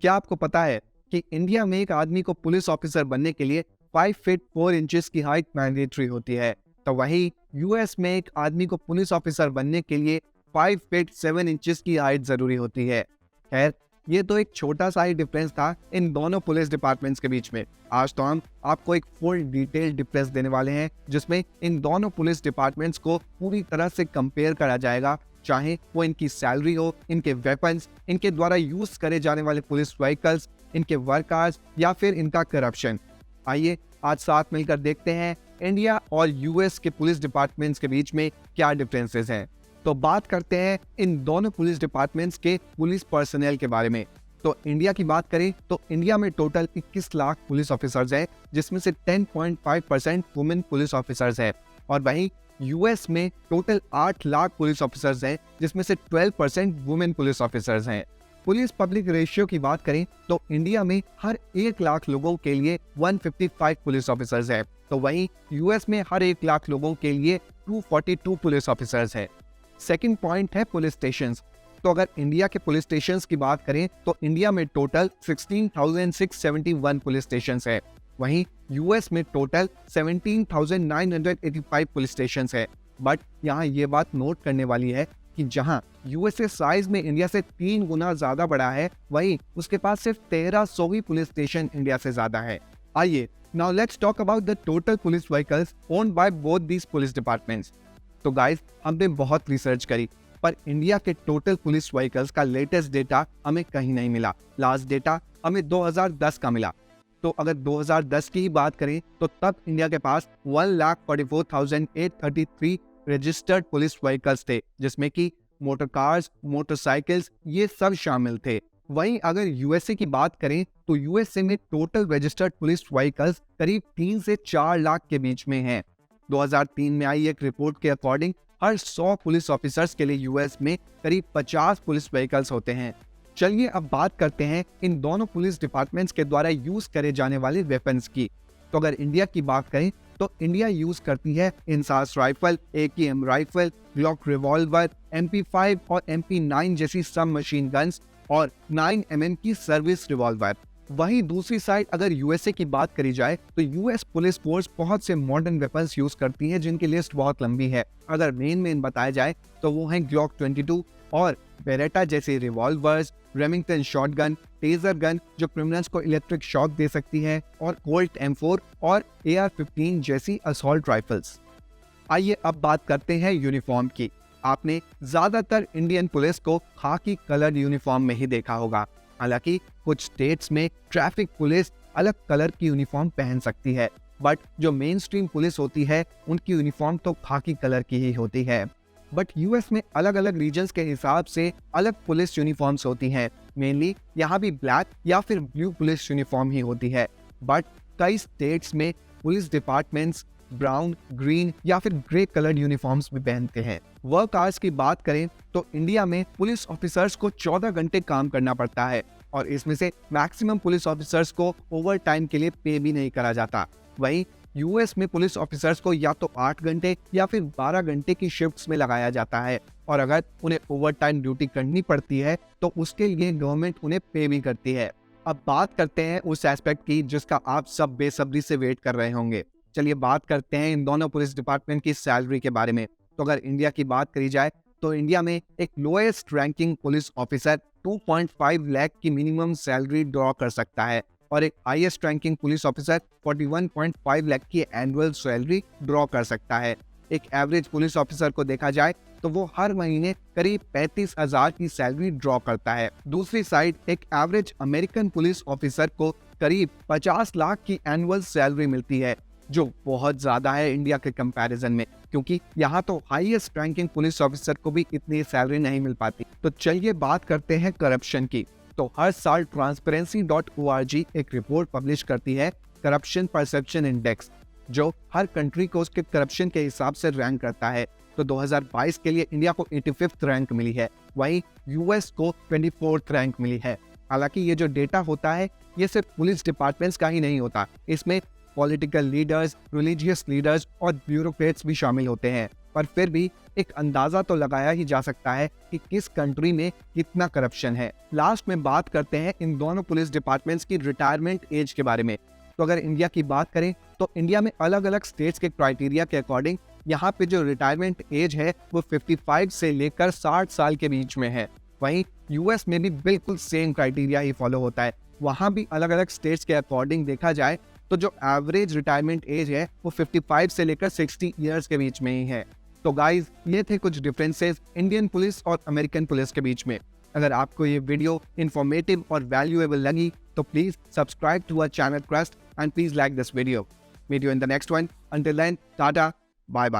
क्या आपको पता है कि इंडिया में एक आदमी को पुलिस ऑफिसर बनने के लिए 5 फीट 4 इंचेस की हाइट मैंडेटरी होती है, तो वहीं यूएस में एक आदमी को पुलिस ऑफिसर बनने के लिए 5 फीट 7 इंचेस की हाइट जरूरी होती है। खैर, ये तो एक छोटा सा ही डिफरेंस था इन दोनों पुलिस डिपार्टमेंट्स के बीच में। आज तो हम आपको एक फुल डिटेल डिफरेंस देने वाले हैं, जिसमें इन दोनों पुलिस डिपार्टमेंट्स को पूरी तरह से कंपेयर करा जाएगा, चाहे वो इनकी सैलरी हो, इनके वेपन्स, इनके द्वारा यूज करे जाने वाले पुलिस व्हीकल्स, इनके वर्कर्स या फिर इनका करप्शन। आइए आज साथ मिलकर देखते हैं इंडिया और यूएस के पुलिस डिपार्टमेंट्स के बीच में क्या डिफरेंसेस हैं। तो बात करते हैं इन दोनों पुलिस डिपार्टमेंट्स के पुलिस पर्सनल के बारे में। तो इंडिया की बात करें तो इंडिया में टोटल 21 लाख पुलिस ऑफिसर्स हैं, जिसमें से 10.5% वुमेन पुलिस ऑफिसर्स हैं। और वहीं यूएस में टोटल 8 लाख पुलिस ऑफिसर्स हैं, जिसमें से 12% वुमेन पुलिस ऑफिसर्स हैं। पुलिस पब्लिक रेशियो की बात करें तो इंडिया में हर 1 लाख लोगों के लिए 155 पुलिस ऑफिसर्स हैं, तो वहीं यूएस में हर 1 लाख लोगों के लिए 242 पुलिस ऑफिसर्स हैं। सेकंड पॉइंट है पुलिस स्टेशंस। तो अगर इंडिया के पुलिस स्टेशंस की बात करें तो इंडिया में टोटल 16,671 पुलिस स्टेशंस है, वहीं यूएस में टोटल 17,985 पुलिस स्टेशंस है। बट यहाँ ये बात नोट करने वाली है कि जहां यूएसए साइज में इंडिया से 3 गुना ज्यादा बड़ा है, वहीं उसके पास सिर्फ 1300 ही पुलिस स्टेशन इंडिया से ज्यादा है। आइए now let's talk about the total police vehicles owned by both these police departments. तो गाइस, हमने बहुत रिसर्च करी, पर इंडिया के टोटल पुलिस व्हीकल्स का लेटेस्ट डेटा हमें कहीं नहीं मिला। लास्ट डेटा हमें 2010 का मिला। तो अगर 2010 की ही बात करें तो तब इंडिया के पास 1,44,833 रजिस्टर्ड पुलिस व्हीकल्स थे, जिसमें कि मोटर कार्स, मोटरसाइकिल्स ये सब शामिल थे। वहीं अगर यूएसए की बात करें तो यूएसए में टोटल रजिस्टर्ड पुलिस व्हीकल्स करीब 3 से 4 लाख के बीच में हैं। 2003 में आई एक रिपोर्ट के अकॉर्डिंग हर 100 पुलिस ऑफिसर्स के लिए यूएस में करीब 50 पुलिस व्हीकल्स होते हैं। चलिए अब बात करते हैं इन दोनों पुलिस डिपार्टमेंट्स के द्वारा यूज करे जाने वाले वेपन्स की। तो अगर इंडिया की बात करें तो इंडिया यूज करती है INSAS rifle, AKM rifle, Glock revolver, MP5 और MP9 जैसी सब मशीन गन्स और 9mm की सर्विस रिवॉल्वर। वहीं दूसरी साइड अगर यूएसए की बात करी जाए तो यूएस पुलिस फोर्स बहुत से मॉडर्न वेपन्स यूज करती है, जिनकी लिस्ट बहुत लंबी है। अगर मेन बताया जाए तो वो हैं ग्लॉक 22 और बेरेटा जैसे revolvers, Remington shotgun, taser gun जो क्रिमिनल्स को इलेक्ट्रिक शॉक दे सकती है, और कोल्ट M4 और AR-15 जैसी असॉल्ट राइफल्स। आइए अब बात करते हैं यूनिफॉर्म की। आपने ज्यादातर इंडियन पुलिस को खाकी कलर यूनिफॉर्म में ही देखा होगा। हालांकि कुछ स्टेट्स में ट्रैफिक पुलिस अलग कलर की यूनिफॉर्म पहन सकती है, बट जो मेन स्ट्रीम पुलिस होती है उनकी यूनिफॉर्म तो खाकी कलर की ही होती है। बट यूएस में अलग अलग रीजन्स के हिसाब से अलग पुलिस यूनिफॉर्म्स होती हैं। मेनली यहाँ भी ब्लैक या फिर ब्लू पुलिस यूनिफॉर्म ही होती है, बट कई स्टेट्स में पुलिस डिपार्टमेंट्स ब्राउन, ग्रीन या फिर ग्रे कलर्ड यूनिफॉर्म्स भी पहनते हैं। वर्क आवर्स की बात करें तो इंडिया में पुलिस ऑफिसर्स को 14 घंटे काम करना पड़ता है, और इसमें से मैक्सिमम पुलिस ऑफिसर्स को ओवर टाइम के लिए पे भी नहीं करा जाता। वहीं यूएस में पुलिस ऑफिसर्स को या तो 8 घंटे या फिर 12 घंटे की शिफ्ट्स में लगाया जाता है, और अगर उन्हें ओवर टाइम ड्यूटी करनी पड़ती है तो उसके लिए गवर्नमेंट उन्हें पे भी करती है। अब बात करते हैं उस एस्पेक्ट की जिसका आप सब बेसब्री से वेट कर रहे होंगे। चलिए बात करते हैं इन दोनों पुलिस डिपार्टमेंट की सैलरी के बारे में। तो अगर इंडिया की बात करी जाए तो इंडिया में एक lowest ranking police officer 2.5 lakh की मिनिमम सैलरी ड्रॉ कर सकता है, और एक highest ranking police officer 41.5 lakh की एनुअल सैलरी ड्रॉ कर सकता है। एक एवरेज पुलिस ऑफिसर को देखा जाए तो वो हर महीने करीब 35,000 की सैलरी ड्रॉ करता है। दूसरी साइड एक एवरेज अमेरिकन पुलिस ऑफिसर को करीब 50 लाख की एनुअल सैलरी मिलती है, जो बहुत ज्यादा है इंडिया के कंपैरिजन में, क्योंकि यहाँ तो हाईएस्ट रैंकिंग पुलिस ऑफिसर को भी इतनी सैलरी नहीं मिल पाती। तो चलिए बात करते हैं करप्शन की। तो हर साल transparency.org एक रिपोर्ट पब्लिश करती है करप्शन परसेप्शन इंडेक्स, जो हर कंट्री को उसके करप्शन के हिसाब से रैंक करता है। तो 2022 के लिए इंडिया को 85th रैंक मिली है, वहीं यूएस को 24th रैंक मिली है। हालांकि ये जो डेटा होता है ये सिर्फ पुलिस डिपार्टमेंट्स का ही नहीं होता, इसमें पॉलिटिकल लीडर्स, रिलीजियस लीडर्स और ब्यूरोक्रेट्स भी शामिल होते हैं। पर फिर भी एक अंदाजा तो लगाया ही जा सकता है कि किस कंट्री में कितना करप्शन है। लास्ट में बात करते हैं इन दोनों पुलिस डिपार्टमेंट्स की रिटायरमेंट एज के बारे में। तो अगर इंडिया की बात करें तो इंडिया में अलग अलग स्टेट्स के क्राइटेरिया के अकॉर्डिंग यहाँ पे जो रिटायरमेंट एज है वो 55 से लेकर 60 साल के बीच में है। वहीं यूएस में भी बिल्कुल सेम क्राइटेरिया ही फॉलो होता है। वहाँ भी अलग अलग स्टेट्स के अकॉर्डिंग देखा जाए तो जो एवरेज रिटायरमेंट एज है वो 55 से लेकर 60 ईयर्स के बीच में ही है। तो गाइज, ये थे कुछ डिफरेंसेस इंडियन पुलिस और अमेरिकन पुलिस के बीच में। अगर आपको ये वीडियो इंफॉर्मेटिव और वैल्यूएबल लगी तो please subscribe to our channel Crust and please like this video in the next one. Until then, tata, bye bye.